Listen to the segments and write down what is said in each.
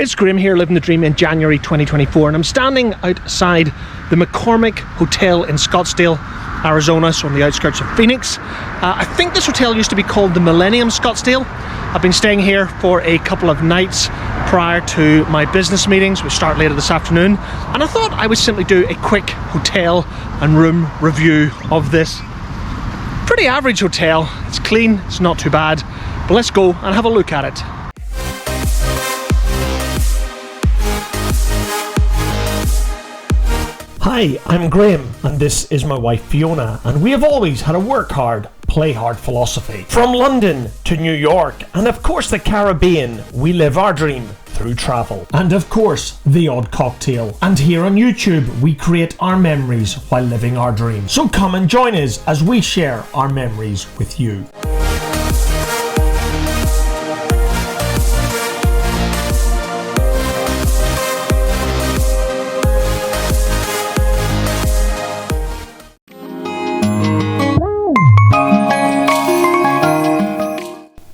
It's Graham here, living the dream in January 2024, and I'm standing outside the McCormick Hotel in Scottsdale, Arizona, so on the outskirts of Phoenix. I think this hotel used to be called the Millennium Scottsdale. I've been staying here for a couple of nights prior to my business meetings, which start later this afternoon, and I thought I would simply do a quick hotel and room review of this pretty average hotel. It's clean, it's not too bad, but let's go and have a look at it. Hi, I'm Graham, and this is my wife Fiona, and we have always had a work hard, play hard philosophy. From London to New York, and of course the Caribbean, we live our dream through travel. And of course, the odd cocktail. And here on YouTube, we create our memories while living our dream. So come and join us as we share our memories with you.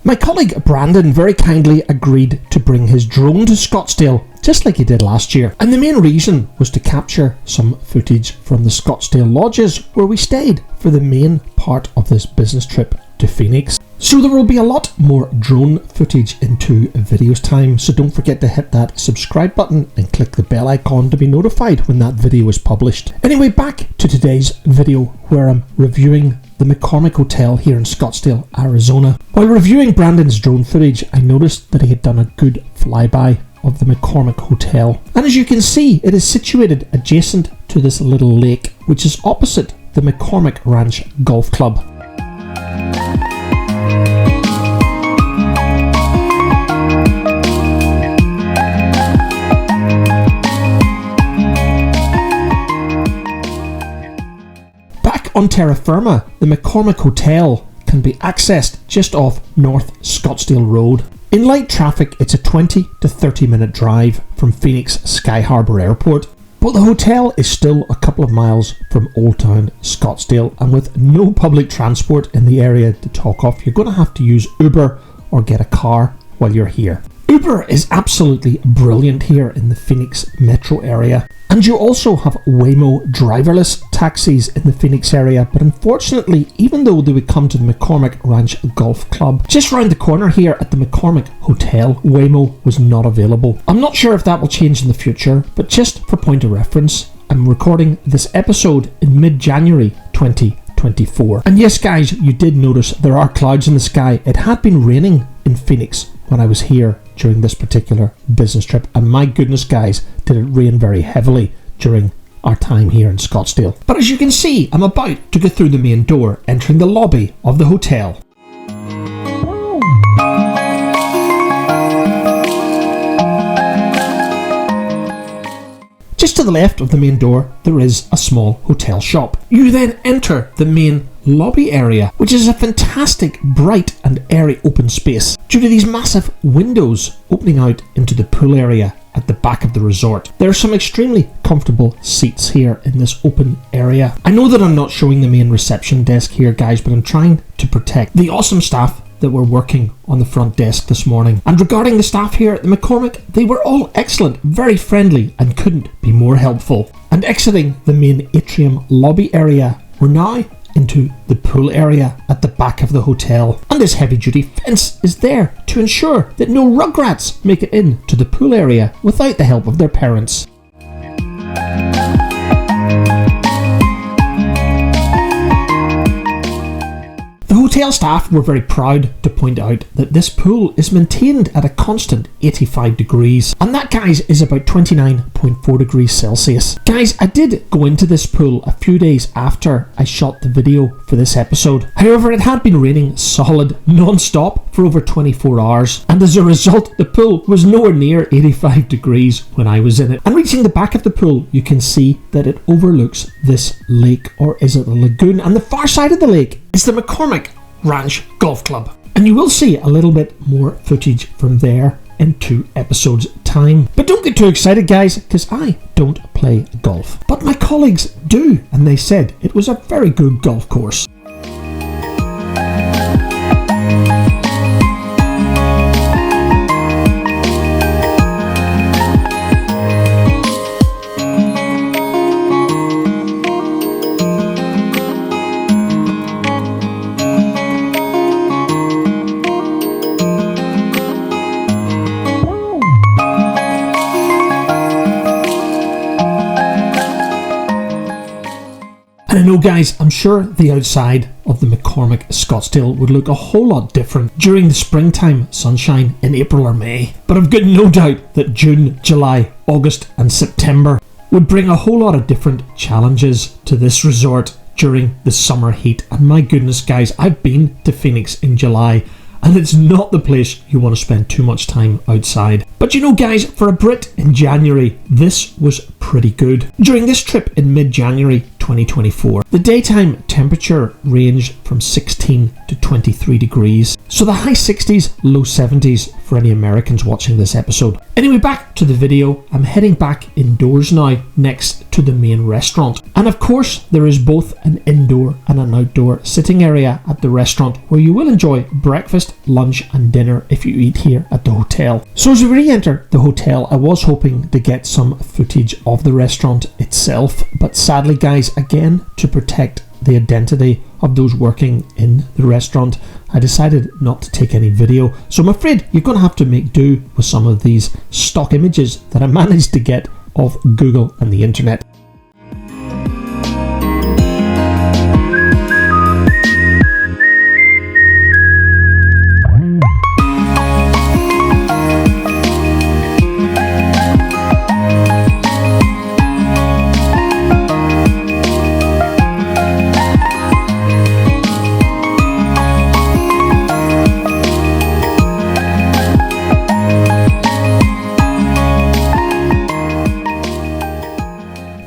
My colleague Brandon very kindly agreed to bring his drone to Scottsdale, just like he did last year. And the main reason was to capture some footage from the Scottsdale lodges where we stayed for the main part of this business trip to Phoenix. So there will be a lot more drone footage in 2 videos time, so don't forget to hit that subscribe button and click the bell icon to be notified when that video is published. Anyway, back to today's video where I'm reviewing the McCormick Hotel here in Scottsdale, Arizona. While reviewing Brandon's drone footage, I noticed that he had done a good flyby of the McCormick Hotel. And as you can see, it is situated adjacent to this little lake, which is opposite the McCormick Ranch Golf Club. On terra firma, the McCormick Hotel can be accessed just off North Scottsdale Road. In light traffic, it's a 20 to 30 minute drive from Phoenix Sky Harbor Airport, but the hotel is still a couple of miles from Old Town Scottsdale, and with no public transport in the area to talk of, you're going to have to use Uber or get a car while you're here. Uber is absolutely brilliant here in the Phoenix metro area. And you also have Waymo driverless taxis in the Phoenix area, but unfortunately, even though they would come to the McCormick Ranch Golf Club, just round the corner here at the McCormick Hotel, Waymo was not available. I'm not sure if that will change in the future, but just for point of reference, I'm recording this episode in mid-January 2024. And yes guys, you did notice there are clouds in the sky. It had been raining in Phoenix when I was here during this particular business trip, and my goodness guys, did it rain very heavily during our time here in Scottsdale. But as you can see, I'm about to go through the main door, entering the lobby of the hotel. Just to the left of the main door, there is a small hotel shop. You then enter the main lobby area, which is a fantastic, bright and airy open space due to these massive windows opening out into the pool area at the back of the resort. There are some extremely comfortable seats here in this open area. I know that I'm not showing the main reception desk here guys, but I'm trying to protect the awesome staff that were working on the front desk this morning. And regarding the staff here at the McCormick, they were all excellent, very friendly, and couldn't be more helpful. And exiting the main atrium lobby area, we're now into the pool area at the back of the hotel. And this heavy duty fence is there to ensure that no rugrats make it into the pool area without the help of their parents. The hotel staff were very proud to point out that this pool is maintained at a constant 85 degrees, and that guys is about 29.4 degrees Celsius. Guys, I did go into this pool a few days after I shot the video for this episode. However, it had been raining solid non-stop for over 24 hours, and as a result the pool was nowhere near 85 degrees when I was in it. And reaching the back of the pool, you can see that it overlooks this lake, or is it a lagoon, and the far side of the lake is the McCormick Ranch Golf Club. And you will see a little bit more footage from there in 2 episodes time. But don't get too excited guys, because I don't play golf. But my colleagues do, and they said it was a very good golf course. And I know, guys, I'm sure the outside of the McCormick Scottsdale would look a whole lot different during the springtime sunshine in April or May. But I've got no doubt that June, July, August and September would bring a whole lot of different challenges to this resort during the summer heat. And my goodness, guys, I've been to Phoenix in July and it's not the place you want to spend too much time outside. But you know, guys, for a Brit in January, this was pretty good. During this trip in mid-January 2024, the daytime temperature ranged from 16 to 23 degrees. So the high 60s, low 70s for any Americans watching this episode. Anyway, back to the video. I'm heading back indoors now next to the main restaurant. And of course, there is both an indoor and an outdoor sitting area at the restaurant where you will enjoy breakfast, lunch and dinner if you eat here at the hotel. So as we re-enter the hotel, I was hoping to get some footage of the restaurant itself, but sadly, guys, again, to protect the identity of those working in the restaurant, I decided not to take any video. So I'm afraid you're going to have to make do with some of these stock images that I managed to get off Google and the internet.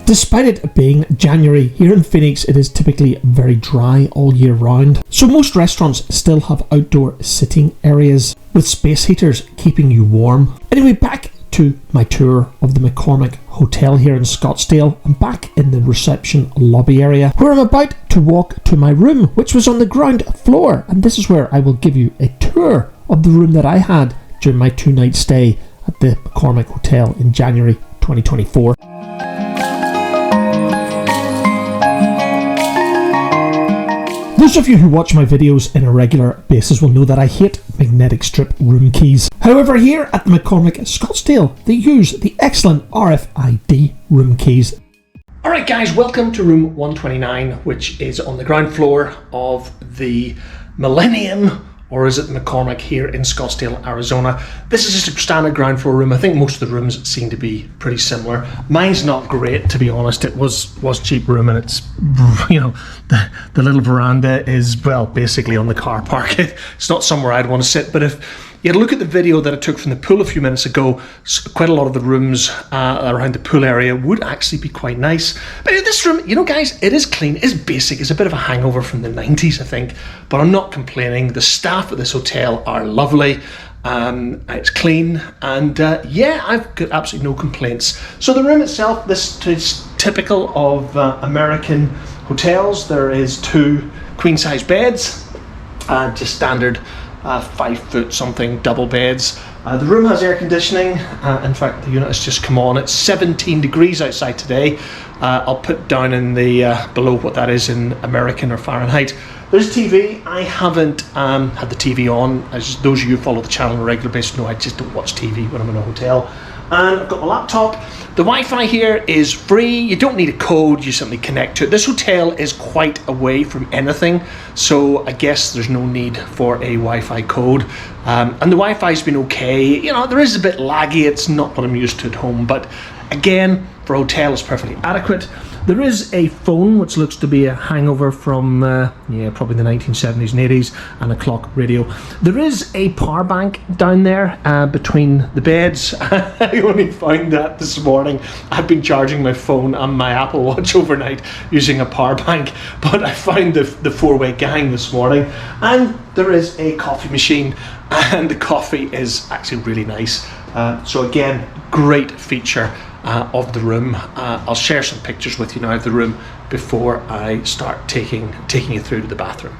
Despite it being January, here in Phoenix it is typically very dry all year round. So most restaurants still have outdoor sitting areas with space heaters keeping you warm. Anyway, back to my tour of the McCormick Hotel here in Scottsdale. I'm back in the reception lobby area where I'm about to walk to my room, which was on the ground floor. And this is where I will give you a tour of the room that I had during my 2-night stay at the McCormick Hotel in January 2024. Those of you who watch my videos on a regular basis will know that I hate magnetic strip room keys. However, here at the McCormick Scottsdale, they use the excellent RFID room keys. Alright guys, welcome to room 129, which is on the ground floor of the Millennium, or is it McCormick, here in Scottsdale, Arizona. This is just a standard ground floor room. I think most of the rooms seem to be pretty similar. Mine's not great, to be honest. It was cheap room, and it's, you know, the little veranda is, well, basically on the car park. It's not somewhere I'd want to sit, but if you had a look at the video that I took from the pool a few minutes ago, quite a lot of the rooms around the pool area would actually be quite nice. But in this room, you know, guys, it is clean, it's basic, it's a bit of a hangover from the 90s, I think, but I'm not complaining. The staff at this hotel are lovely. It's clean, and yeah, I've got absolutely no complaints. So the room itself, this is typical of American hotels. There is 2 queen-size beds, just standard 5 foot something double beds. The room has air conditioning. In fact, the unit has just come on. It's 17 degrees outside today. I'll put down in the below what that is in American or Fahrenheit. There's TV. I haven't had the TV on. As those of you who follow the channel on a regular basis know, I just don't watch TV when I'm in a hotel. And I've got my laptop. The Wi-Fi here is free. You don't need a code, you simply connect to it. This hotel is quite away from anything, so I guess there's no need for a Wi-Fi code. And the Wi-Fi's been okay. You know, there is a bit laggy. It's not what I'm used to at home, but again, for a hotel, it's perfectly adequate. There is a phone which looks to be a hangover from probably the 1970s and 80s, and a clock radio. There is a power bank down there between the beds. I only found that this morning. I've been charging my phone and my Apple Watch overnight using a power bank, but I found the 4-way gang this morning. And there is a coffee machine, and the coffee is actually really nice. So again, great feature of the room. I'll share some pictures with you now of the room before I start taking you through to the bathroom.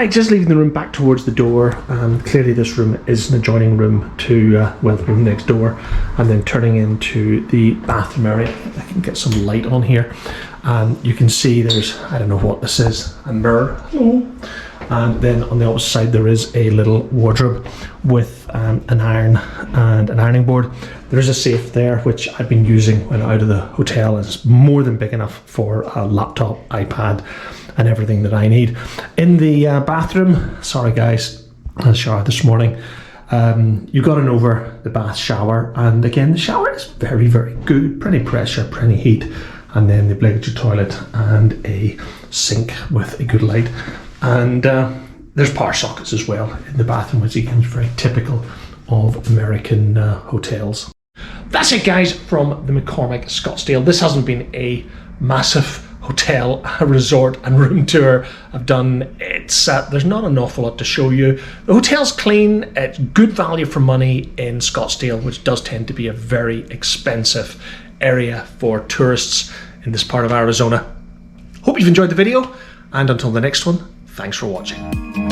Alright, just leaving the room back towards the door, and clearly this room is an adjoining room to, well, the room next door, and then turning into the bathroom area. I can get some light on here, and you can see there's, I don't know what this is, a mirror. Hello. And then on the opposite side there is a little wardrobe with an iron and an ironing board. There is a safe there which I've been using when out of the hotel. It's more than big enough for a laptop, iPad and everything that I need. In the bathroom, sorry guys, I showered this morning. You got an over the bath shower, and again the shower is very, very good, plenty pressure, plenty heat, and then the obligatory toilet and a sink with a good light. And there's power sockets as well in the bathroom, which again is very typical of American hotels. That's it guys from the McCormick Scottsdale. This hasn't been a massive hotel, a resort and room tour I've done. It's there's not an awful lot to show you. The hotel's clean, it's good value for money in Scottsdale, which does tend to be a very expensive area for tourists in this part of Arizona. Hope you've enjoyed the video, and until the next one, thanks for watching.